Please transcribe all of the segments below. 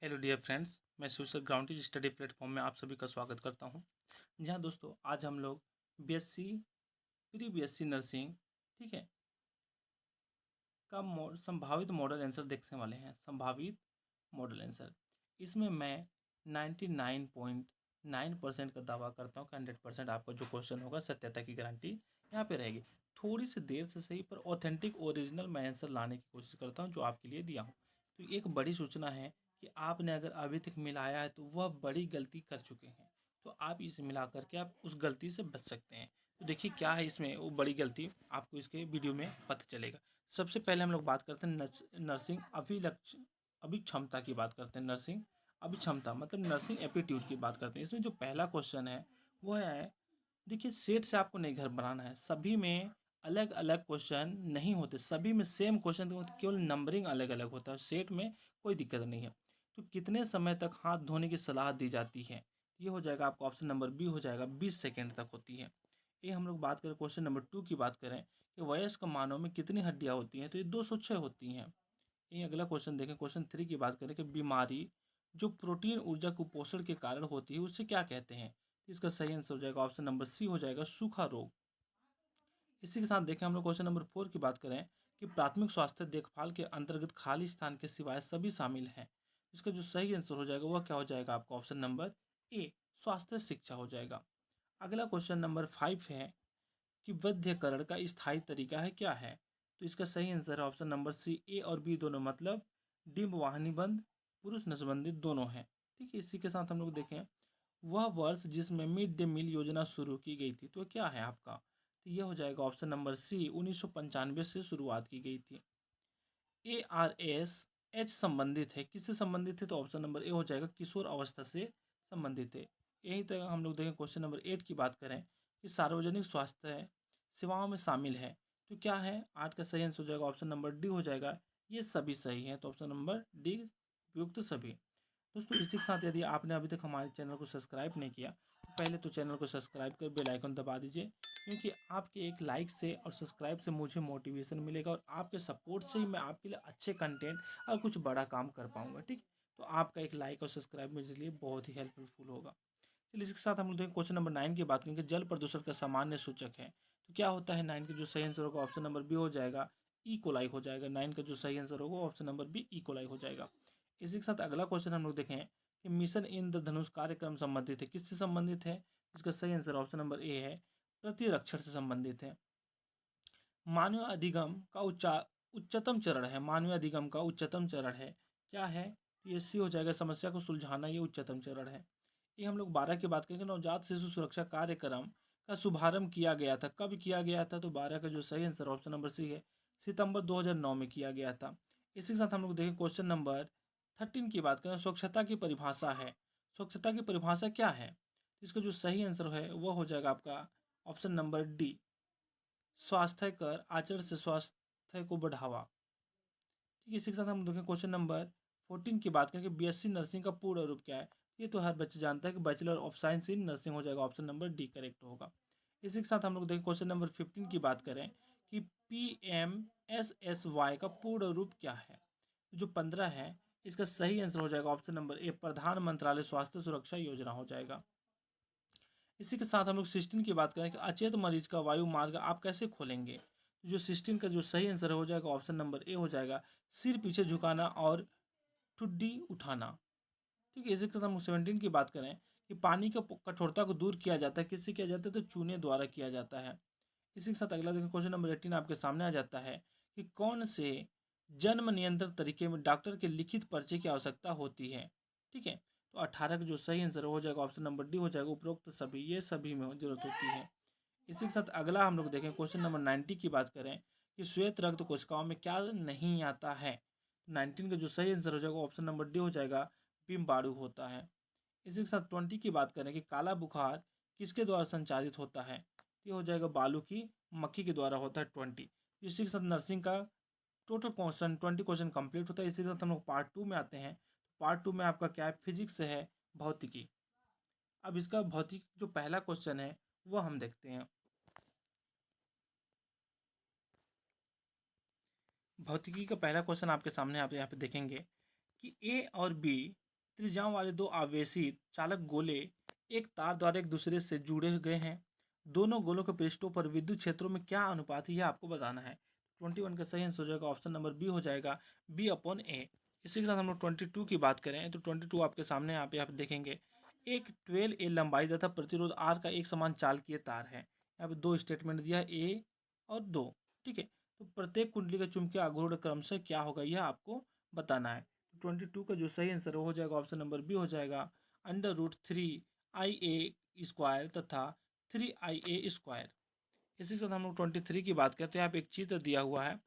Hello dear friends, मैं social grounded study platform में आप सभी का स्वागत करता हूं। जहां दोस्तों आज हम लोग बीएससी प्री बीएससी नर्सिंग, ठीक है, का संभावित मॉडल आंसर देखने वाले हैं। संभावित मॉडल आंसर इसमें मैं 99.9% का दावा करता हूँ कि 100% आपका जो क्वेश्चन होगा सत्यता की गारंटी यहाँ पे रहेगी। थोड़ी सी देर से सही पर ऑथेंटिक ओरिजिनल मैं आंसर लाने की कोशिश करता हूँ जो आपके लिए दिया हूँ। तो एक बड़ी सूचना है कि आपने अगर अभी तक मिलाया है तो वह बड़ी गलती कर चुके हैं। तो आप इसे मिला करके आप उस गलती से बच सकते हैं। तो देखिए क्या है इसमें वो बड़ी गलती, आपको इसके वीडियो में पता चलेगा। सबसे पहले हम लोग बात करते हैं नर्सिंग अभिक्षमता की बात करते हैं। नर्सिंग अभिक्षमता मतलब नर्सिंग एप्टीट्यूड की बात करते हैं। इसमें जो पहला क्वेश्चन है वो है, देखिए सेट से आपको नहीं घर बनाना है। सभी में अलग अलग क्वेश्चन नहीं होते, सभी में सेम क्वेश्चन होते, केवल नंबरिंग अलग अलग होता है। सेट में कोई दिक्कत नहीं है। तो कितने समय तक हाथ धोने की सलाह दी जाती है, ये हो जाएगा आपका ऑप्शन नंबर बी हो जाएगा, 20 सेकेंड तक होती है। ये हम लोग बात करें क्वेश्चन नंबर 2 की बात करें कि वयस्क मानव में कितनी हड्डियां होती हैं, तो ये 206 होती हैं। ये अगला क्वेश्चन देखें, क्वेश्चन 3 की बात करें कि बीमारी जो प्रोटीन ऊर्जा कुपोषण के कारण होती है उसे क्या कहते हैं। इसका सही आंसर हो जाएगा ऑप्शन नंबर सी हो जाएगा, सूखा रोग। इसी के साथ देखें हम लोग क्वेश्चन नंबर 4 की बात करें कि प्राथमिक स्वास्थ्य देखभाल के अंतर्गत खाली स्थान के सिवाय सभी शामिल हैं। इसका जो सही आंसर हो जाएगा वह क्या हो जाएगा आपका ऑप्शन नंबर ए, स्वास्थ्य शिक्षा हो जाएगा। अगला क्वेश्चन नंबर 5 है कि वैद्यकरण का स्थायी तरीका है क्या है। तो इसका सही आंसर है ऑप्शन नंबर सी, ए और बी दोनों, मतलब डिम्ब वाहिनी बंद, पुरुष नसबंदी दोनों हैं। ठीक है, इसी के साथ हम लोग देखें वह वर्ष जिसमें मिड डे मील योजना शुरू की गई थी, तो क्या है आपका, तो यह हो जाएगा ऑप्शन नंबर सी, 1995 से शुरुआत की गई थी। ARS-H संबंधित है, किससे संबंधित है, तो ऑप्शन नंबर ए हो जाएगा, किशोर अवस्था से संबंधित है। यही तक हम लोग देखें क्वेश्चन नंबर 8 की बात करें कि सार्वजनिक स्वास्थ्य सेवाओं में शामिल है, तो क्या है, 8 का सही आंसर हो जाएगा ऑप्शन नंबर डी हो जाएगा, ये सभी सही है। तो ऑप्शन नंबर डी उपयुक्त सभी। दोस्तों इसी के साथ यदि आपने अभी तक हमारे चैनल को सब्सक्राइब नहीं किया तो पहले तो चैनल को सब्सक्राइब कर बेल आइकन दबा दीजिए, क्योंकि आपके एक लाइक से और सब्सक्राइब से मुझे मोटिवेशन मिलेगा और आपके सपोर्ट से ही मैं आपके लिए अच्छे कंटेंट और कुछ बड़ा काम कर पाऊंगा। ठीक, तो आपका एक लाइक और सब्सक्राइब मेरे लिए बहुत ही हेल्पफुल होगा। चलिए इसके साथ हम लोग देखें क्वेश्चन नंबर 9 की बात करेंगे, जल प्रदूषण का सामान्य सूचक है, तो क्या होता है 9 का जो सही आंसर होगा ऑप्शन नंबर बी हो जाएगा, ई कोलाई हो जाएगा। 9 का जो सही आंसर होगा option number B, E coli हो जाएगा। इसी के साथ अगला क्वेश्चन हम लोग देखें कि मिशन इंद्रधनुष कार्यक्रम संबंधित है, किससे संबंधित है, इसका सही आंसर ऑप्शन नंबर ए है, प्रतिरक्षण से संबंधित है। मानवीय अधिगम का उच्चतम चरण है, मानवीय अधिगम का उच्चतम चरण है, क्या है, ये सी हो जाएगा, समस्या को सुलझाना, ये उच्चतम चरण है। ये हम लोग 12 की बात करेंगे, नवजात शिशु सुरक्षा कार्यक्रम का शुभारंभ किया गया था, कब किया गया था, तो 12 का जो सही आंसर ऑप्शन नंबर सी है, सितंबर 2009 में किया गया था। इसी के साथ हम लोग देखें क्वेश्चन नंबर 13 की बात करें, स्वच्छता की परिभाषा है, स्वच्छता की परिभाषा क्या है, इसका जो सही आंसर है वह हो जाएगा आपका ऑप्शन नंबर डी, स्वास्थ्यकर आचरण से स्वास्थ्य को बढ़ावा। ठीक है, इसी के साथ हम देखें क्वेश्चन नंबर 14 की बात करें कि बीएससी नर्सिंग का पूर्ण रूप क्या है, ये तो हर बच्चे जानता है कि bachelor of science in nursing हो जाएगा, ऑप्शन नंबर डी करेक्ट होगा। इसी के साथ हम लोग देखें क्वेश्चन नंबर 15 की बात करें कि PMSSY का पूर्ण रूप क्या है, जो 15 है इसका सही आंसर हो जाएगा ऑप्शन नंबर ए, प्रधान मंत्रालय स्वास्थ्य सुरक्षा योजना हो जाएगा। इसी के साथ हम लोग सिस्टीन की बात करें कि अचेत मरीज का वायु मार्ग आप कैसे खोलेंगे, जो सिस्टीन का जो सही आंसर हो जाएगा ऑप्शन नंबर ए हो जाएगा, सिर पीछे झुकाना और ठुड्डी उठाना। ठीक है, इसी के साथ हम 17 की बात करें कि पानी की कठोरता को दूर किया जाता है, किससे किया जाता है, तो चूने द्वारा किया जाता है। इसी के साथ अगला देखिए क्वेश्चन नंबर 18 आपके सामने आ जाता है कि कौन से जन्म नियंत्रण तरीके में डॉक्टर के लिखित पर्चे की आवश्यकता होती है। ठीक है, तो 18 का जो सही आंसर हो जाएगा ऑप्शन नंबर डी हो जाएगा, उपरोक्त सभी, ये सभी में जरूरत होती है। इसी के साथ अगला हम लोग देखें क्वेश्चन नंबर 90 की बात करें कि श्वेत रक्त कोशिकाओं में क्या नहीं आता है। 19 का जो सही आंसर हो जाएगा ऑप्शन नंबर डी हो जाएगा, बिम्बाणु होता है। इसी के साथ 20 की बात करें कि काला बुखार किसके द्वारा संचालित होता है, ये हो जाएगा बालू की मक्खी के द्वारा होता है 20। इसी के साथ नर्सिंग का टोटल क्वेश्चन 20 क्वेश्चन कंप्लीट होता है। इसी के साथ हम लोग पार्ट 2 में आते हैं। पार्ट 2 में आपका क्या है, फिजिक्स से है, भौतिकी। अब इसका भौतिक जो पहला क्वेश्चन है वह हम देखते हैं। भौतिकी का पहला क्वेश्चन आपके सामने आप यहाँ पे देखेंगे कि ए और बी त्रिज्याओं वाले दो आवेशित चालक गोले एक तार द्वारा एक दूसरे से जुड़े गए हैं। दोनों गोलों के पृष्ठों पर विद्युत क्षेत्रों में क्या अनुपात है यह आपको बताना है। 21 का सही आंसर हो जाएगा ऑप्शन नंबर बी हो जाएगा, B/A। इसी के साथ हम लोग 22 की बात करें तो 22 आपके सामने यहाँ पे आप देखेंगे एक 12A लंबाई तथा प्रतिरोध R का एक समान चालकीय तार है। यहाँ पे दो स्टेटमेंट दिया है, A और 2। ठीक है, तो प्रत्येक कुंडली का चुंबकीय आघूर्ण क्रमशः क्या होगा यह आपको बताना है। 22 का जो सही आंसर हो जाएगा ऑप्शन नंबर बी हो जाएगा, √3IA² तथा 3IA²। इसी के साथ हम लोग 23 की बात करते हैं। यहाँ पे एक चित्र दिया हुआ है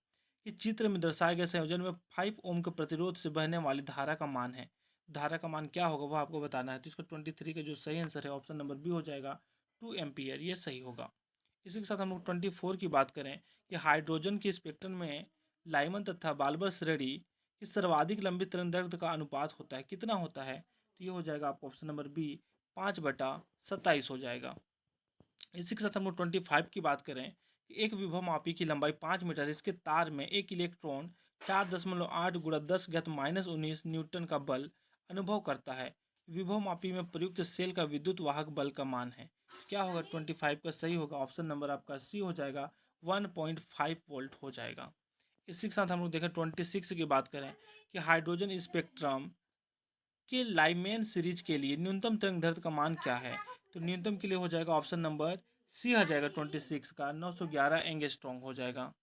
कि चित्र में दर्शाए गए संयोजन में 5 ओम के प्रतिरोध से बहने वाली धारा का मान है। धारा का मान क्या होगा वह आपको बताना है। तो इसका 23 का जो सही आंसर है ऑप्शन नंबर बी हो जाएगा, 2 एम्पियर, ये सही होगा। इसी के साथ हम लोग 24 की बात करें कि हाइड्रोजन के स्पेक्ट्रम में लाइमन तथा बाल्बर श्रेणी की सर्वाधिक लंबी तरंगदैर्घ्य का अनुपात होता है, कितना होता है। तो ये हो जाएगा आपको ऑप्शन नंबर बी, 5/27 हो जाएगा। इसी के साथ हम लोग 25 की बात करें कि एक विभवमापी की लंबाई 5 मीटर, इसके तार में एक इलेक्ट्रॉन 4.8 गुणा 10⁻19 न्यूटन का बल अनुभव करता है। विभवमापी में प्रयुक्त सेल का विद्युत वाहक बल का मान है। क्या होगा 25 का सही होगा ऑप्शन नंबर आपका सी हो जाएगा, 1.5 वोल्ट हो जाएगा। इसी के साथ हम लोग देखें 26 की बात करें कि हाइड्रोजन स्पेक्ट्रम कि लाइमेन सीरीज के लिए न्यूनतम तरंगदैर्घ्य का मान क्या है। तो न्यूनतम के लिए हो जाएगा ऑप्शन नंबर सी हो जाएगा 26 का, 911 एंगस्ट्रॉम हो जाएगा।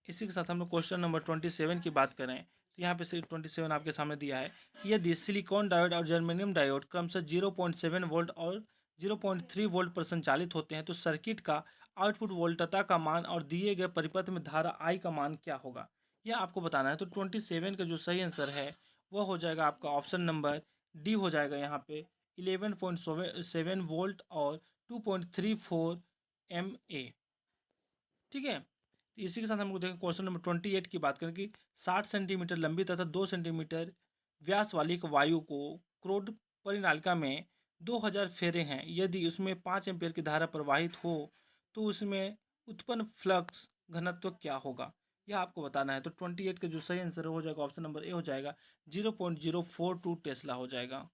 इसी के साथ हम लोग क्वेश्चन नंबर 27 की बात करें तो यहाँ पे 27 आपके सामने दिया है कि यदि सिलिकॉन डायोड और जर्मेनियम डायोड क्रमशः 0.7 वोल्ट और 0.3 वोल्ट पर संचालित होते हैं तो सर्किट का आउटपुट वोल्टता का मान और दिए गए परिपथ में धारा आई का मान क्या होगा यह आपको बताना है। तो 27 का जो सही आंसर है वह हो जाएगा आपका ऑप्शन नंबर डी हो जाएगा। यहाँ पे 11.7 वोल्ट और 2.34 MA। ठीक है, तो इसी के साथ हम लोग देखें क्वेश्चन नंबर 28 की बात करें कि 60 सेंटीमीटर लंबी तथा 2 सेंटीमीटर व्यास वाली एक वायु को क्रोड परिनालिका में 2000 फेरे हैं, यदि उसमें 5 एम्पीयर की धारा प्रवाहित हो तो उसमें उत्पन्न फ्लक्स घनत्व क्या होगा यह आपको बताना है। तो 28 का जो सही आंसर हो जाएगा ऑप्शन नंबर ए हो जाएगा, 0.042 टेस्ला हो जाएगा।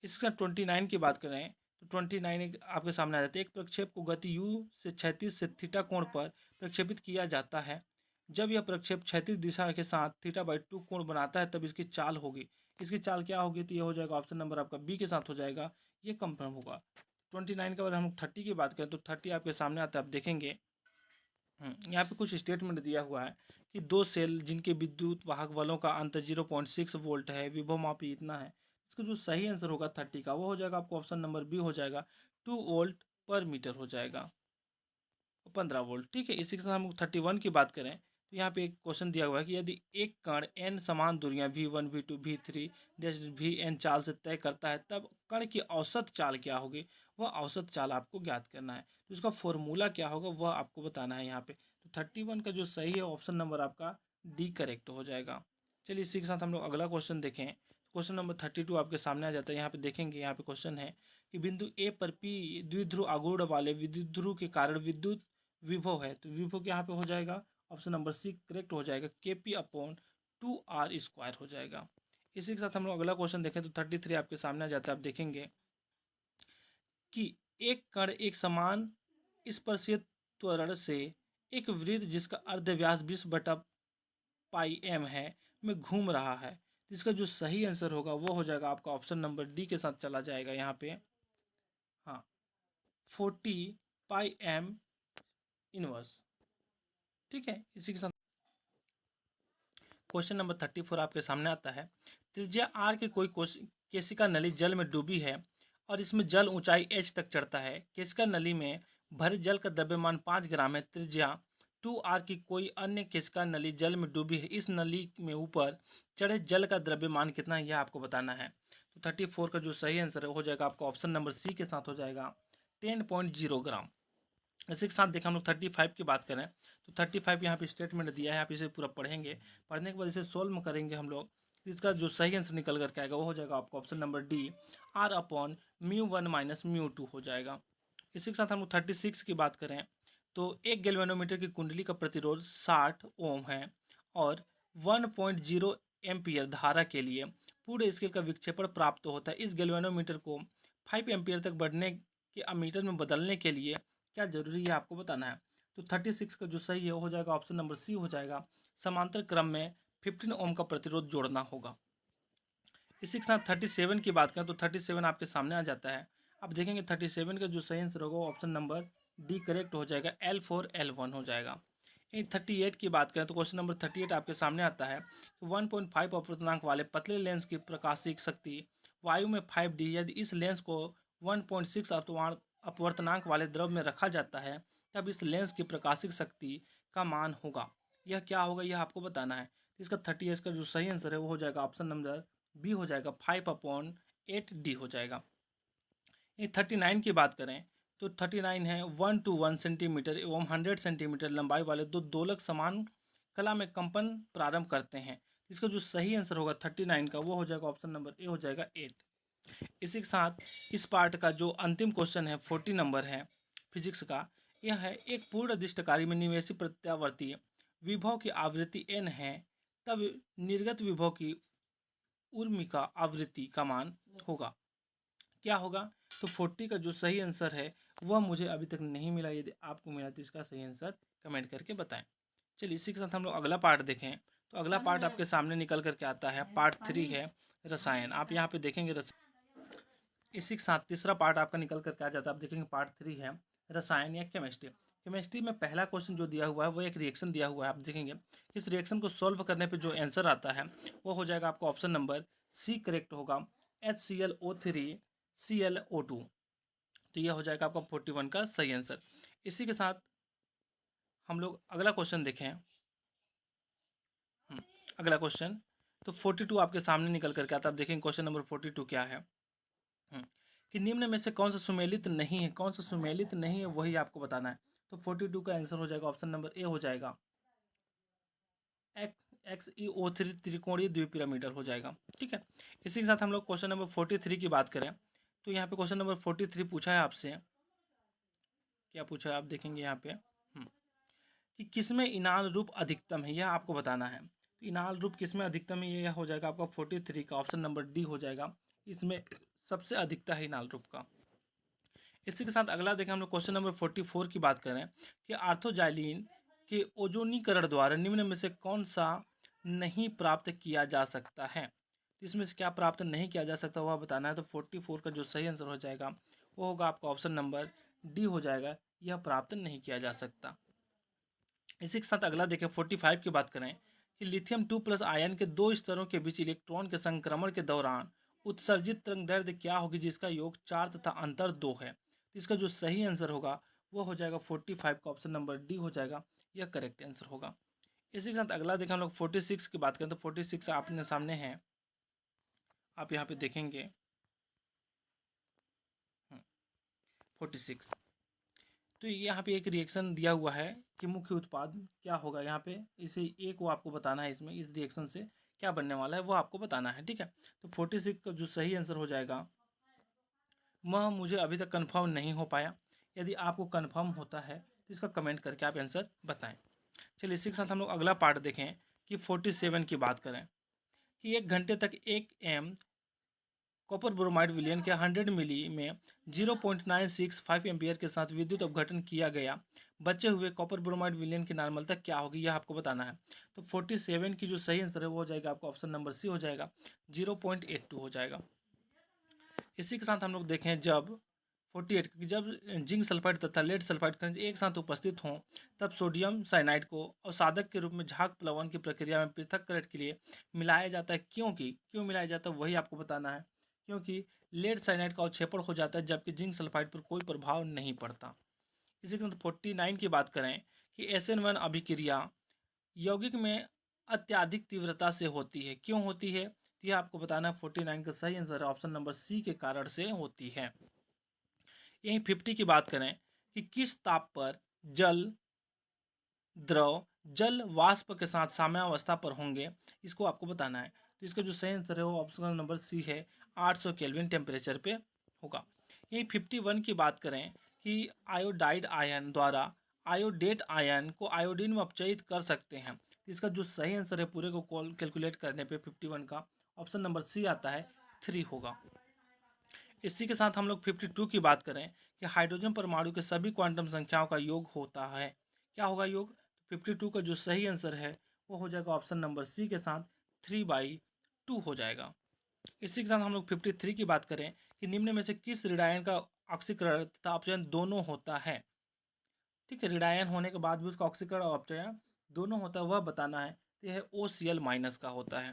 इसके साथ 29 की बात करें तो 29 आपके सामने आ जाता है। एक प्रक्षेप को गति u से क्षैतिज से थीटा कोण पर प्रक्षेपित किया जाता है। जब यह प्रक्षेप क्षैतिज दिशा के साथ θ/2 कोण बनाता है तब इसकी चाल होगी। इसकी चाल क्या होगी तो ये हो जाएगा ऑप्शन नंबर आपका बी के साथ हो जाएगा, ये कंफर्म होगा। 29 के बाद हम लोग 30 की बात करें तो 30 आपके सामने आता है, आप देखेंगे यहाँ पे कुछ स्टेटमेंट दिया हुआ है कि दो सेल जिनके विद्युत वाहक बलों का अंतर 0.6 वोल्ट है, विभवमापी इतना है। इसका जो सही आंसर होगा 30 का वो हो जाएगा आपको ऑप्शन नंबर बी हो जाएगा, 2 वोल्ट पर मीटर हो जाएगा, 15 वोल्ट। ठीक है, इसी के साथ हम 31 की बात करें तो यहाँ पे एक क्वेश्चन दिया हुआ है कि यदि एक कण n समान दूरियां v1 v2 v3 vn चाल से तय करता है तब कण की औसत चाल क्या होगी, वह औसत चाल आपको ज्ञात करना है। तो इसका फॉर्मूला क्या होगा वह आपको बताना है यहाँ पे। तो 31 का जो सही है ऑप्शन नंबर आपका डी करेक्ट हो जाएगा। चलिए इसी के साथ हम लोग अगला क्वेश्चन देखें। क्वेश्चन नंबर 32 आपके सामने आ जाता है। यहाँ पे देखेंगे, यहाँ पे क्वेश्चन है कि बिंदु ए पर पी द्विध्रुव आघूर्ण वाले विद्युत ध्रुव के कारण विद्युत विभव है। तो विभव यहाँ पे हो जाएगा ऑप्शन नंबर सी करेक्ट हो जाएगा, Kp/2r² हो जाएगा। इसी के साथ हम लोग अगला क्वेश्चन देखें तो 33 आपके सामने आ जाता है। आप देखेंगे कि एक कण एक समान स्पर्शीय त्वरण से एक वृत्त जिसका अर्धव्यास 20/πm है में घूम रहा है। इसका जो सही आंसर होगा वो हो जाएगा आपका ऑप्शन नंबर डी के साथ चला जाएगा यहाँ पे, हाँ, 40πm इनवर्स। ठीक है, इसी के साथ क्वेश्चन नंबर 34 आपके सामने आता है। त्रिज्या r की कोई केशिका नली जल में डूबी है और इसमें जल ऊंचाई h तक चढ़ता है। केशिका नली में भरे जल का द्रव्यमान 5 ग्राम है। त्रिज्या 2r की कोई अन्य केशिका नली जल में डूबी है, इस नली में ऊपर चढ़े जल का द्रव्यमान कितना है यह आपको बताना है। तो 34 का जो सही आंसर हो जाएगा आपका ऑप्शन नंबर सी के साथ हो जाएगा, 10.0 ग्राम। इसी के साथ देखा हम लोग 35 की बात करें तो 35 यहाँ पे स्टेटमेंट दिया है, आप इसे पूरा पढ़ेंगे। पढ़ने के बाद इसे सोल्व करेंगे हम लोग, इसका जो सही आंसर निकल करके आएगा वो हो जाएगा आपका ऑप्शन नंबर डी, r/μ1 - μ2 हो जाएगा। इसी के साथ हम लोग 36 की बात करें तो एक गैल्वेनोमीटर की कुंडली का प्रतिरोध 60 ओम है और 1.0 एम्पियर धारा के लिए पूरे स्केल का विक्षेपण प्राप्त होता है। इस गैल्वेनोमीटर को 5 एम्पीयर तक बढ़ने के अमीटर में बदलने के लिए क्या जरूरी है आपको बताना है। तो 36 का जो सही है वो हो जाएगा ऑप्शन नंबर सी हो जाएगा। समांतर क्रम में 15 ओम का प्रतिरोध जोड़ना होगा। इसी के साथ 37 की बात करें तो 37 आपके सामने आ जाता है। अब देखेंगे 37 का जो सही आंसर होगा ऑप्शन नंबर डी करेक्ट हो जाएगा, L4 L1 हो जाएगा। यही 38 की बात करें तो क्वेश्चन नंबर 38 आपके सामने आता है। 1.5 अपवर्तनांक वाले पतले लेंस की प्रकाशिक शक्ति वायु में 5D, यदि इस लेंस को 1.6 अपवर्तनांक वाले द्रव में रखा जाता है तब इस लेंस की प्रकाशिक शक्ति का मान होगा। यह क्या होगा यह आपको बताना है। इसका 38 का जो सही आंसर है वो हो जाएगा ऑप्शन नंबर बी हो जाएगा, 5/8D हो जाएगा। ये 39 की बात करें तो 39 है 1 to 1 सेंटीमीटर एवं 100 सेंटीमीटर लंबाई वाले दो दोलक समान कला में कंपन प्रारंभ करते हैं। इसका जो सही आंसर होगा 39 का वो हो जाएगा ऑप्शन नंबर ए हो जाएगा 8। इसी के साथ इस पार्ट का जो अंतिम क्वेश्चन है 40 नंबर है फिजिक्स का। यह है एक पूर्ण अदिष्टकारी में निवेशी प्रत्यावर्ती विभव की आवृत्ति n है तब निर्गत विभव की उर्मिका आवृत्ति का मान होगा। क्या होगा तो 40 का जो सही आंसर है वह मुझे अभी तक नहीं मिला। यदि आपको मिला तो इसका सही आंसर कमेंट करके बताएं। चलिए इसी के साथ हम लोग अगला पार्ट देखें। तो अगला पार्ट आपके सामने निकल करके आता है, पार्ट 3 है रसायन। आप यहाँ पे देखेंगे इसी के साथ तीसरा पार्ट आपका निकल करके आ जाता है। आप देखेंगे पार्ट 3 है रसायन या केमिस्ट्री। केमिस्ट्री में पहला क्वेश्चन जो दिया हुआ है वो एक रिएक्शन दिया हुआ है। आप देखेंगे इस रिएक्शन को सॉल्व करने पे जो आंसर आता है वो हो जाएगा आपका ऑप्शन नंबर सी करेक्ट होगा, HClO3 ClO2। तो यह हो जाएगा आपका 41 का सही आंसर। इसी के साथ हम लोग अगला क्वेश्चन देखें। अगला क्वेश्चन तो 42 आपके सामने निकल करके आता है। आप देखेंगे क्वेश्चन नंबर 42 क्या है कि निम्न में से कौन सा सुमेलित नहीं है, कौन सा सुमेलित नहीं है वही आपको बताना है। तो 42 का आंसर हो जाएगा ऑप्शन नंबर ए हो जाएगा, XeO3 त्रिकोणीय द्विपिरामिडल हो जाएगा। ठीक है, इसी के साथ हम लोग क्वेश्चन नंबर 43 की बात करें तो यहाँ पे क्वेश्चन नंबर 43 पूछा है आपसे। क्या पूछा है आप देखेंगे यहाँ पे कि किसमें इनाल रूप अधिकतम है, यह आपको बताना है। तो इनाल रूप किसमें अधिकतम है यह हो जाएगा आपका 43 का ऑप्शन नंबर डी हो जाएगा। इसमें सबसे अधिकता है इनाल रूप का। इसी के साथ अगला देखें हम लोग क्वेश्चन नंबर 44 की बात करें कि आर्थोजाइलिन के ओजोनीकरण द्वारा निम्न में से कौन सा नहीं प्राप्त किया जा सकता है। इसमें से क्या प्राप्त नहीं किया जा सकता वह बताना है। तो 44 का जो सही आंसर हो जाएगा वो होगा आपका ऑप्शन नंबर डी हो जाएगा, यह प्राप्त नहीं किया जा सकता। इसी के साथ अगला देखें 45 की बात करें कि लिथियम 2+ आयन के दो स्तरों के बीच इलेक्ट्रॉन के संक्रमण के दौरान उत्सर्जित तरंग दैर्ध्य क्या होगी जिसका योग 4 तथा अंतर 2 है। तो इसका जो सही आंसर होगा वो हो जाएगा 45 का ऑप्शन नंबर डी हो जाएगा, यह करेक्ट आंसर होगा। इसी के साथ अगला देखें हम लोग 46 की बात करें तो 46 आपने सामने है, आप यहाँ पे देखेंगे 46। तो यहाँ पे एक रिएक्शन दिया हुआ है कि मुख्य उत्पाद क्या होगा। यहाँ पे इसे एक वो आपको बताना है, इसमें इस रिएक्शन से क्या बनने वाला है वो आपको बताना है। ठीक है, तो 46 का जो सही आंसर हो जाएगा वह मुझे अभी तक कंफर्म नहीं हो पाया। यदि आपको कंफर्म होता है तो इसका कमेंट करके आप आंसर बताएं। चलिए इसी के साथ हम लोग अगला पार्ट देखें कि 47 की बात करें कि 1 घंटे तक 1 एम कॉपर ब्रोमाइड विलयन के 100 मिली में 0.965 एम्पियर के साथ विद्युत अपघटन किया गया। बचे हुए कॉपर ब्रोमाइड विलयन की नार्मलता क्या होगी यह आपको बताना है। तो 47 की जो सही आंसर है वो हो जाएगा आपका ऑप्शन नंबर सी हो जाएगा, 0.82 हो जाएगा। इसी के साथ हम लोग देखें जब 48 जब जिंक सल्फाइड तथा लेड सल्फाइड खनिज एक साथ उपस्थित हों तब सोडियम साइनाइड को अवसादक के रूप में झाग प्लवन की प्रक्रिया में पृथक्करण के लिए मिलाया जाता है। क्यों मिलाया जाता है वही आपको बताना है। क्योंकि लेड साइनाइड का अवक्षेपण हो जाता है जबकि जिंक सल्फाइड पर कोई प्रभाव नहीं पड़ता। इसी के साथ 49 की बात करें कि SN1 अभिक्रिया यौगिक में अत्यधिक तीव्रता से होती है। क्यों होती है यह आपको बताना है। 49 का सही आंसर है ऑप्शन नंबर सी के कारण से होती है। यही 50 की बात करें कि किस ताप पर जल वाष्प के साथ साम्यावस्था पर होंगे, इसको आपको बताना है। तो इसका जो सही आंसर है वो ऑप्शन नंबर सी है, 800 केल्विन टेम्परेचर पे होगा। यही 51 की बात करें कि आयोडाइड आयन द्वारा आयोडेट आयन को आयोडीन में अपचयित कर सकते हैं। तो इसका जो सही आंसर है पूरे को कैलकुलेट करने पे 51 का ऑप्शन नंबर सी आता है 3 होगा। इसी के साथ हम लोग 52 की बात करें कि हाइड्रोजन परमाणु के सभी क्वांटम संख्याओं का योग होता है। क्या होगा योग? 52 का जो सही आंसर है वो हो जाएगा ऑप्शन नंबर सी के साथ 3/2 हो जाएगा। इसी के साथ हम लोग 53 की बात करें कि निम्न में से किस ऋणायन का ऑक्सीकरण तथा अपचयन दोनों होता है। ठीक है, ऋणायन होने के बाद भी उसका ऑक्सीकरण और अपचयन दोनों होता है, वह बताना है। तो यह OCl- का होता है।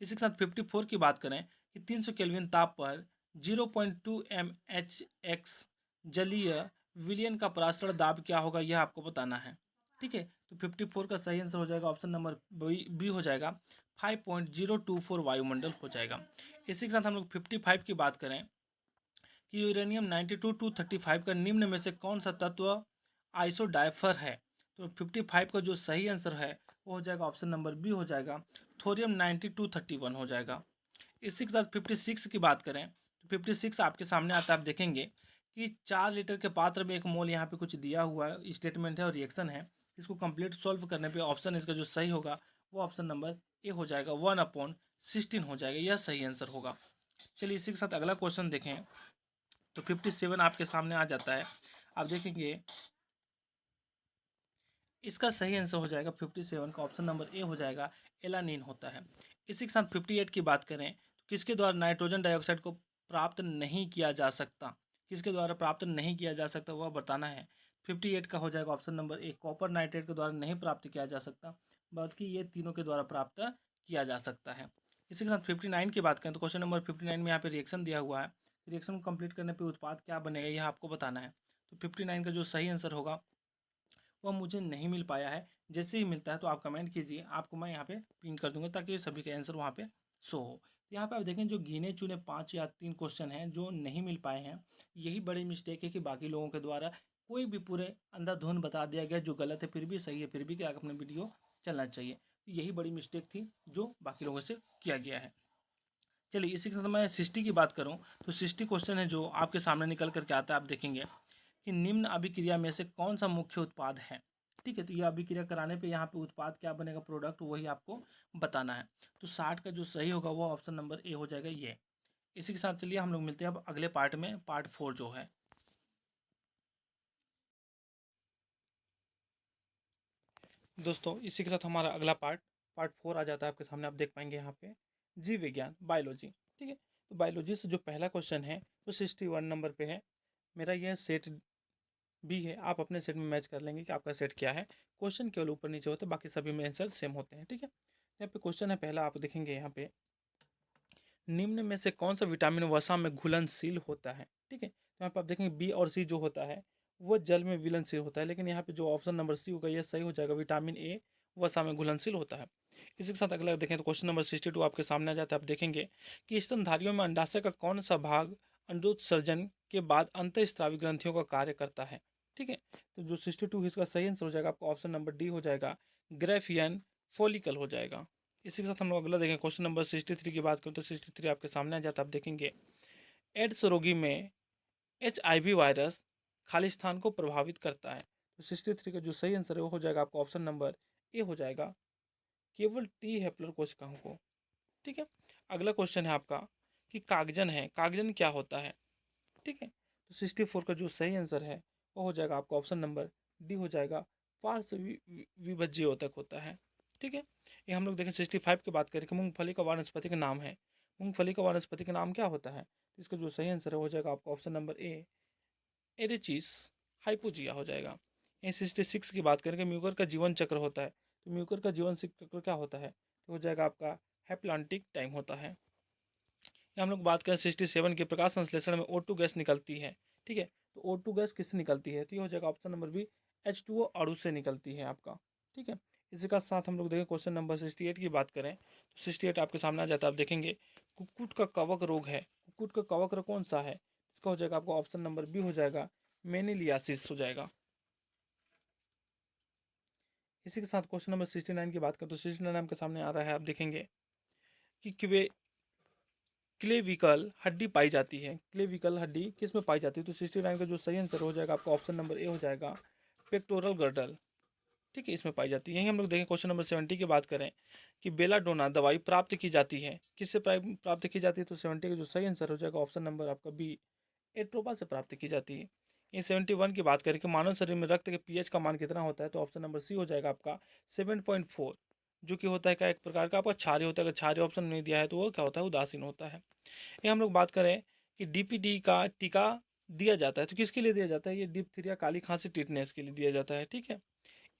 इसी के साथ 54 की बात करें कि 300 केल्विन ताप पर 0.2 mHx जलीय विलयन का परासरण दाब क्या होगा, यह आपको बताना है। ठीक है, तो 54 का सही आंसर हो जाएगा ऑप्शन नंबर बी हो जाएगा 5.024 वायुमंडल हो जाएगा। इसी के साथ हम लोग 55 की बात करें कि यूरेनियम 92-235 का निम्न में से कौन सा तत्व आइसोडाइफर है। तो 55 का जो सही आंसर है वो हो जाएगा ऑप्शन नंबर बी हो जाएगा थोरियम 9231 हो जाएगा। इसी के साथ 56 की बात करें तो 56 आपके सामने आता है। आप देखेंगे कि 4 लीटर के पात्र में 1 मोल यहाँ पे कुछ दिया हुआ है, स्टेटमेंट है और रिएक्शन है। इसको कंप्लीट सॉल्व करने पे ऑप्शन इसका जो सही होगा वो ऑप्शन नंबर ए हो जाएगा 1/16 हो जाएगा, यह सही आंसर होगा। चलिए इसी के साथ अगला क्वेश्चन देखें तो 57 आपके सामने आ जाता है। आप देखेंगे इसका सही आंसर हो जाएगा 57 का ऑप्शन नंबर ए हो जाएगा एलानिन होता है। इसी के साथ 58 की बात करें तो किसके द्वारा नाइट्रोजन डाइऑक्साइड को प्राप्त नहीं किया जा सकता, किसके द्वारा प्राप्त नहीं किया जा सकता वह बताना है। 58 का हो जाएगा option number A copper nitrate के द्वारा नहीं प्राप्त किया जा सकता, बल्कि ये तीनों के द्वारा प्राप्त किया जा सकता है। इसी के साथ 59 की बात करें तो क्वेश्चन नंबर 59 में यहाँ पे रिएक्शन दिया हुआ है। रिएक्शन को कंप्लीट करने पे उत्पाद क्या बनेगा यह आपको बताना है। तो 59 का जो सही आंसर होगा वह मुझे नहीं मिल पाया है। जैसे ही मिलता है तो आप कमेंट कीजिए, आपको मैं यहाँ पे पिन कर दूंगा ताकि सभी का आंसर वहाँ पे शो हो। यहाँ पे आप देखें जो गिने चुने 5 या 3 क्वेश्चन हैं जो नहीं मिल पाए हैं, यही बड़ी मिस्टेक है कि बाकी लोगों के द्वारा कोई भी पूरे अंधाधुंध बता दिया गया जो गलत है, फिर भी सही है, फिर भी क्या अपना वीडियो चलना चाहिए। यही बड़ी मिस्टेक थी जो बाकी लोगों से किया गया है। चलिए इसी के साथ मैं 60 की बात करूँ तो 60 क्वेश्चन है जो आपके सामने निकल करके आता है। आप देखेंगे कि निम्न अभिक्रिया में से कौन सा मुख्य उत्पाद है। ठीक है, तो ये अभिक्रिया कराने पे यहाँ पे उत्पाद क्या बनेगा, प्रोडक्ट, वही आपको बताना है। तो 60 का जो सही होगा वो ऑप्शन नंबर ए हो जाएगा ये। इसी के साथ चलिए हम लोग मिलते हैं अब अगले पार्ट में, पार्ट 4 जो है। दोस्तों इसी के साथ हमारा अगला पार्ट 4 आ जाता है आपके सामने। आप देख पाएंगे यहाँ पे जीव विज्ञान, बायोलॉजी। ठीक है, तो बायोलॉजी से जो पहला क्वेश्चन है वो 61 नंबर पे है। मेरा यह सेट भी है, आप अपने सेट में मैच कर लेंगे कि आपका सेट क्या है। क्वेश्चन केवल ऊपर नीचे होते हैं, बाकी सभी में आंसर सेम होते हैं। ठीक है, यहाँ पे क्वेश्चन है पहला, आप देखेंगे यहाँ पे निम्न में से कौन सा विटामिन वसा में घुलनशील होता है। ठीक है, तो यहाँ पे आप देखेंगे बी और सी जो होता है वो जल में विलनशील होता है, लेकिन यहाँ पे जो ऑप्शन नंबर सी होगा ये सही हो जाएगा, विटामिन ए वसा में घुलनशील होता है। इसी के साथ अगला देखें तो क्वेश्चन नंबर 62 आपके सामने आ जाता है। आप देखेंगे कि स्तनधारियों में अंडाशय का कौन सा भाग अंडोत्सर्जन के बाद अंतःस्रावी ग्रंथियों का कार्य करता है। ठीक है, तो जो 62 इसका सही आंसर हो जाएगा आपका ऑप्शन नंबर डी हो जाएगा, ग्रेफियन फॉलिकल हो जाएगा। इसी के साथ हम लोग अगला देखें क्वेश्चन नंबर 63 की बात करें तो 63 आपके सामने आ जाता है। आप देखेंगे एड्स रोगी में HIV वायरस खालिस्तान को प्रभावित करता है। तो 63 का जो सही आंसर है वो हो जाएगा आपका ऑप्शन नंबर ए हो जाएगा, केवल टी हेपलर कोशिकाओं को। ठीक है, अगला क्वेश्चन है आपका कि कागजन है, कागजन क्या होता है। ठीक है, तो 64 का जो सही आंसर है वो हो जाएगा आपका ऑप्शन नंबर डी हो जाएगा, पार्श्व विभज्योतक होता है। ठीक है, ये हम लोग देखें 65 की बात करें कि मूंगफली का वानस्पतिक नाम है। मूंगफली का वानस्पतिक नाम क्या होता है, तो इसका जो सही आंसर है हो जाएगा आपका ऑप्शन नंबर ए, एरिचिस हाइपोजिया हो जाएगा। ये 66 की बात करें कि म्यूकर का जीवन चक्र होता है, तो म्यूकर का जीवन चक्र क्या होता है, तो हो जाएगा आपका हैप्लांटिक टाइम होता है। ये हम लोग बात करें 67 के प्रकाश संश्लेषण में O2 गैस निकलती है। ठीक है, तो O2 गैस किससे निकलती है, तो ये हो जाएगा ऑप्शन नंबर बी, H2O अणु से निकलती है आपका। ठीक है, इसी का साथ हम लोग देखें क्वेश्चन नंबर 68 की बात करें तो 68 आपके सामने आ जाता है। आप देखेंगे कुक्कुट का कवक रोग है, कुक्कुट का कवक रोग कौन सा है, इसका हो जाएगा आपका ऑप्शन नंबर बी हो जाएगा, मेनिलियासिस हो जाएगा। इसी के साथ क्वेश्चन नंबर 69 की बात करें तो 69 आपके सामने आ रहा है। आप देखेंगे कि क्लेविकल हड्डी पाई जाती है, क्लेविकल हड्डी किस में पाई जाती है, तो 69 का जो सही आंसर हो जाएगा आपका ऑप्शन नंबर ए हो जाएगा, पेक्टोरल गर्डल। ठीक है, इसमें पाई जाती है। यही हम लोग देखें क्वेश्चन नंबर 70 की बात करें कि बेलाडोना दवाई प्राप्त की जाती है, किससे प्राप्त की जाती है? तो 70 का जो सही आंसर हो जाएगा ऑप्शन नंबर आपका बी, एट्रोपा से प्राप्त की जाती है। ये 71 की बात करें कि मानव शरीर में रक्त के पीएच का मान कितना होता है? तो ऑप्शन नंबर सी हो जाएगा आपका 7.4, जो कि होता है क्या, एक प्रकार का आपका क्षारीय होता है। अगर क्षारीय ऑप्शन नहीं दिया है तो वो क्या होता है? उदासीन होता है। ये हम लोग बात करें कि डीपीडी का टीका दिया जाता है तो किसके लिए दिया जाता है? ये डिप्थीरिया काली खांसी टिटनेस के लिए दिया जाता है। ठीक है,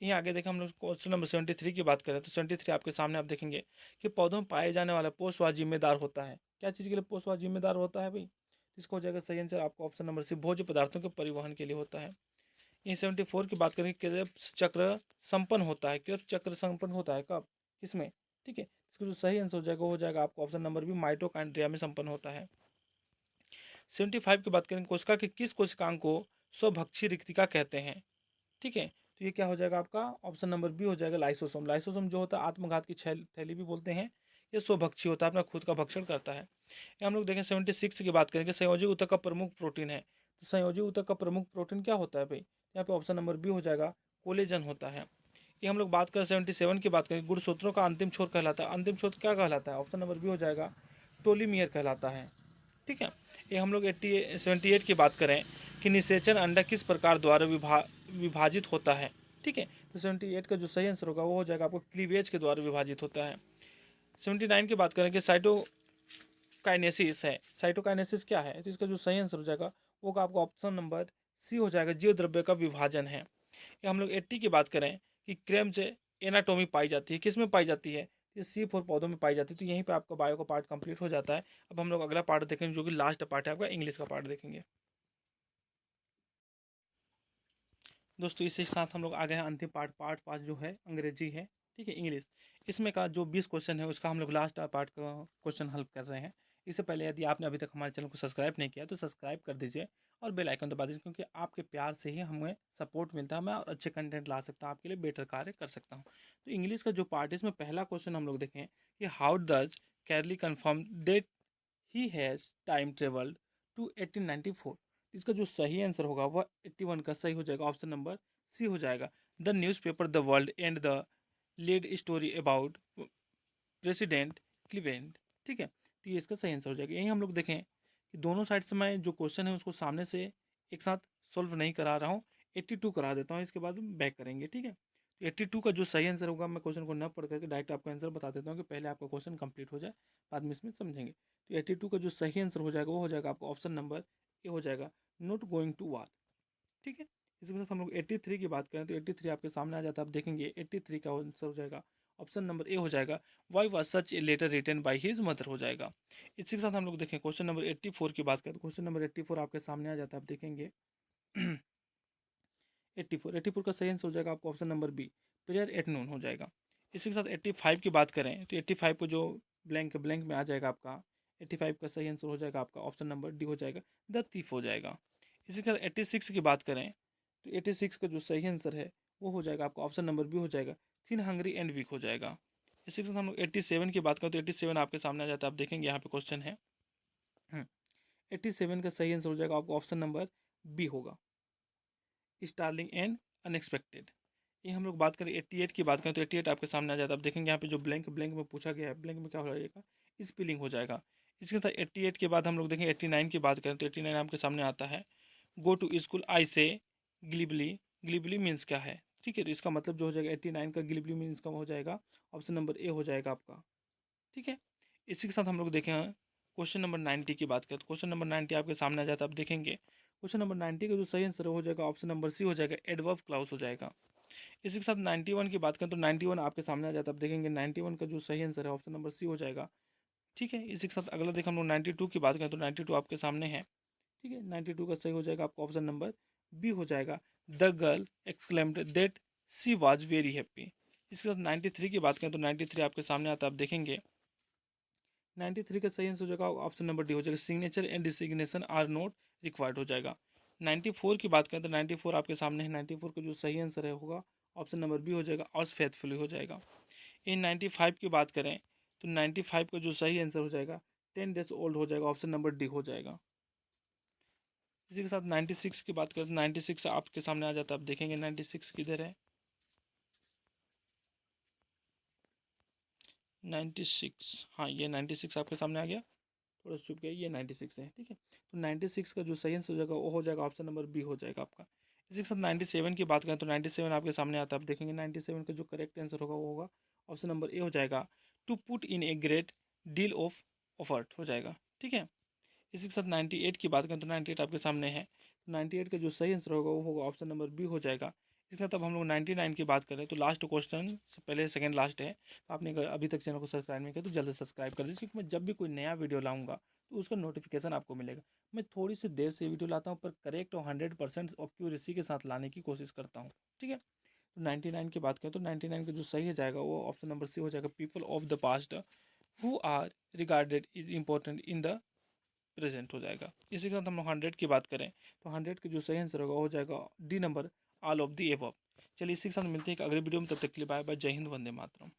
यहीं आगे देखें हम लोग क्वेश्चन नंबर 73 की बात करें तो 73 आपके सामने आप देखेंगे कि पौधों में पाए जाने वाला पोषवाह जिम्मेदार होता है। क्या चीज़ के लिए पोषवाह जिम्मेदार होता है भाई? इसको हो जाएगा सही आंसर आपको ऑप्शन नंबर सी, भोज्य पदार्थों के परिवहन के लिए होता है। यहीं 74 की बात करें, क्रेब्स चक्र संपन्न होता है। क्रेब्स चक्र संपन्न होता है कब, किसमें? ठीक है, इसका जो सही आंसर हो जाएगा वो हो जाएगा आपको ऑप्शन नंबर बी, माइटोकॉन्ड्रिया में संपन्न होता है। 75 की बात करें, कोशिका की किस कोशिकांग को स्वभक्षी रिक्तिका कहते हैं? ठीक है, तो ये क्या हो जाएगा आपका ऑप्शन नंबर बी हो जाएगा, लाइसोसोम। लाइसोसोम जो होता है आत्मघात की थैली भी बोलते हैं। ये स्वभक्षी होता है, अपना खुद का भक्षण करता है। ये हम लोग देखें 76 की बात करेंगे, संयोजी ऊतक का प्रमुख प्रोटीन है। तो संयोजी ऊतक का प्रमुख प्रोटीन क्या होता है भाई? यहाँ पे ऑप्शन नंबर बी हो जाएगा, कोलेजन होता है। ये हम लोग बात करें 77 की बात करें, गुणसूत्रों का अंतिम छोर कहलाता है। अंतिम छोर क्या कहलाता है? ऑप्शन नंबर बी हो जाएगा, टोलीमियर कहलाता है। ठीक है, ये हम लोग 78 की बात करें कि निषेचन अंडा किस प्रकार द्वारा विभाजित होता है? ठीक है, तो 78 का जो सही आंसर होगा वो हो जाएगा आपको क्लीवेज के द्वारा विभाजित होता है। 79 की बात करें कि साइटोकाइनेसिस है। साइटोकाइनेसिस क्या है? तो इसका जो सही आंसर हो जाएगा वो का आपको ऑप्शन नंबर सी हो जाएगा, जीव द्रव्य का विभाजन है। ये हम लोग 80 की बात करें कि क्रेम्स एनाटोमी पाई जाती है, किस में पाई जाती है? ये C4 पौधों में पाई जाती है। तो यहीं पे आपका बायो का पार्ट कंप्लीट हो जाता है। अब हम लोग अगला पार्ट देखेंगे जो कि लास्ट पार्ट है आपका, इंग्लिश का पार्ट देखेंगे। दोस्तों इसी के साथ हम लोग आ गए हैं अंतिम पार्ट, पार्ट 5 जो है अंग्रेजी है। ठीक है, इंग्लिश। इसमें का जो 20 क्वेश्चन है उसका हम लोग लास्ट पार्ट का क्वेश्चन हल कर रहे हैं। इससे पहले यदि आपने अभी तक हमारे चैनल को सब्सक्राइब नहीं किया तो सब्सक्राइब कर दीजिए और बेल आइकन दबा दीजिए, क्योंकि आपके प्यार से ही हमें सपोर्ट मिलता है, मैं और अच्छे कंटेंट ला सकता हूँ, आपके लिए बेटर कार्य कर सकता हूँ। तो इंग्लिश का जो पार्ट है इसमें पहला क्वेश्चन हम लोग देखें कि how does Carly confirm that he has time travelled to 1894? इसका जो सही आंसर होगा वह 81 का सही हो जाएगा, ऑप्शन नंबर सी हो जाएगा। The newspaper the world and the lead story about president Cleveland. ठीक है, तो ये इसका सही आंसर हो जाएगा। यही हम लोग देखें कि दोनों साइड से मैं जो क्वेश्चन है उसको सामने से एक साथ सोल्व नहीं करा रहा हूँ, 82 करा देता हूँ, इसके बाद बैक करेंगे। ठीक है, तो 82 का जो सही आंसर होगा, मैं क्वेश्चन को न पढ़ करके डायरेक्ट आपको आंसर बता देता हूँ कि पहले आपका क्वेश्चन कंप्लीट हो जाए, बाद में इसमें समझेंगे। तो 82 का जो सही आंसर हो जाएगा वो हो जाएगा आपका ऑप्शन नंबर ए हो जाएगा, नॉट गोइंग टू वार। ठीक है, इसी के साथ हम लोग 83 की बात करें तो 83 आपके सामने आ जाता है, आप देखेंगे 83 का आंसर हो जाएगा, ऑप्शन नंबर ए हो जाएगा, why was such a letter written by his mother हो जाएगा। इसी के साथ हम लोग देखें क्वेश्चन नंबर 84 की बात करें तो क्वेश्चन नंबर 84 आपके सामने आ जाता है, आप देखेंगे 84 का सही आंसर हो जाएगा आपको option number B, prayer at noon हो जाएगा। इसी के साथ 85 की बात करें तो 85 को जो ब्लैंक ब्लैंक में आ जाएगा आपका, 85 का सही आंसर हो जाएगा आपका ऑप्शन नंबर डी हो जाएगा, द थीफ हो जाएगा। इसी के साथ 86 की बात करें तो 86 का जो सही आंसर है वो हो जाएगा आपका ऑप्शन नंबर बी हो जाएगा, थिन हंग्री एंड वीक हो जाएगा। इसी के साथ हम लोग 87 की बात करें तो 87 आपके सामने आ जाता है, आप देखेंगे यहाँ पे क्वेश्चन है 87 का सही आंसर हो जाएगा आपको ऑप्शन नंबर बी होगा, स्टार्लिंग एंड अनएक्सपेक्टेड। ये हम लोग बात करें 88 की बात करें तो 88 आपके सामने आ जाता है, आप देखेंगे यहाँ पे जो ब्लैंक ब्लैंक में पूछा गया है, ब्लैंक में क्या हो जाएगा, स्पेलिंग हो जाएगा। इसके साथ 88 के बाद हम लोग देखेंगे 89 की बात करें तो 89 आपके सामने आता है, गो टू स्कूल आई से ग्लिबली। ग्लिबली मीन्स क्या है? ठीक है, तो इसका मतलब जो हो जाएगा 89 का ग्लिबली मीन्स का हो जाएगा, ऑप्शन नंबर ए हो जाएगा आपका। ठीक है, इसी के साथ हम लोग देखें क्वेश्चन नंबर 90 की बात करें तो क्वेश्चन नंबर 90 आपके सामने आ जाता है, आप देखेंगे क्वेश्चन नंबर 90 का जो सही आंसर हो जाएगा ऑप्शन नंबर सी हो जाएगा, एडवर्ब क्लाउस हो जाएगा। इसी के साथ 91 की बात करें तो 91 आपके सामने आ जाता है, आप देखेंगे 91 का जो सही आंसर है ऑप्शन नंबर सी हो जाएगा। ठीक है, इसी के साथ अगला देखें हम लोग 92 की बात करें तो 92 आपके सामने है। ठीक है, 92 का सही हो जाएगा आपका ऑप्शन नंबर बी हो जाएगा, the girl exclaimed that she was very happy. इसके साथ 93 की बात करें तो 93 आपके सामने आता है, आप देखेंगे 93 का सही आंसर हो जाएगा ऑप्शन नंबर डी हो जाएगा, signature and designation are not required हो जाएगा। 94 की बात करें तो 94 आपके सामने है, 94 का जो सही आंसर है होगा ऑप्शन नंबर बी हो जाएगा, और फेथफुली हो जाएगा। इन 95 की बात करें तो 95 का जो सही आंसर हो जाएगा 10 डेज ओल्ड हो जाएगा, ऑप्शन नंबर डी हो जाएगा। इसी के साथ 96 की बात करें तो 96 आपके सामने आ जाता है, आप देखेंगे 96 किधर है, 96, हाँ ये 96 आपके सामने आ गया, थोड़ा सा चुप गया, ये 96 है। ठीक है, तो 96 का जो सही आंसर हो जाएगा वो हो जाएगा ऑप्शन नंबर बी हो जाएगा आपका। इसी के साथ 97 की बात करें तो 97 आपके सामने आता है, आप देखेंगे 97 का जो करेक्ट आंसर होगा वो होगा ऑप्शन नंबर ए हो जाएगा, to put in a great deal of effort हो जाएगा। ठीक है, इसी के साथ 98 की बात करें तो 98 आपके सामने है, तो 98 का जो सही आंसर होगा वो होगा ऑप्शन नंबर बी हो जाएगा। इसके बाद अब हम लोग 99 की बात करें तो लास्ट क्वेश्चन से पहले सेकंड लास्ट है, तो आपने अगर अभी तक चैनल को सब्सक्राइब नहीं किया तो जल्दी सब्सक्राइब कर लीजिए, क्योंकि मैं जब भी कोई नया वीडियो लाऊंगा तो उसका नोटिफिकेशन आपको मिलेगा। मैं थोड़ी सी देर से वीडियो लाता हूँ पर करेक्ट और 100% एक्यूरेसी के साथ लाने की कोशिश करता हूँ। ठीक है, तो 99 की बात करें तो 99 का जो सही हो जाएगा वो ऑप्शन नंबर सी हो जाएगा, people of the past who are regarded is important in the present हो जाएगा। इसी के साथ हम लोग 100 की बात करें तो 100 का जो सही आंसर होगा हो जाएगा D number, all of the above. चलिए इसी के साथ मिलते हैं एक अगले वीडियो में, तब तक के लिए बाय बाय, जय हिंद, वंदे मातरम।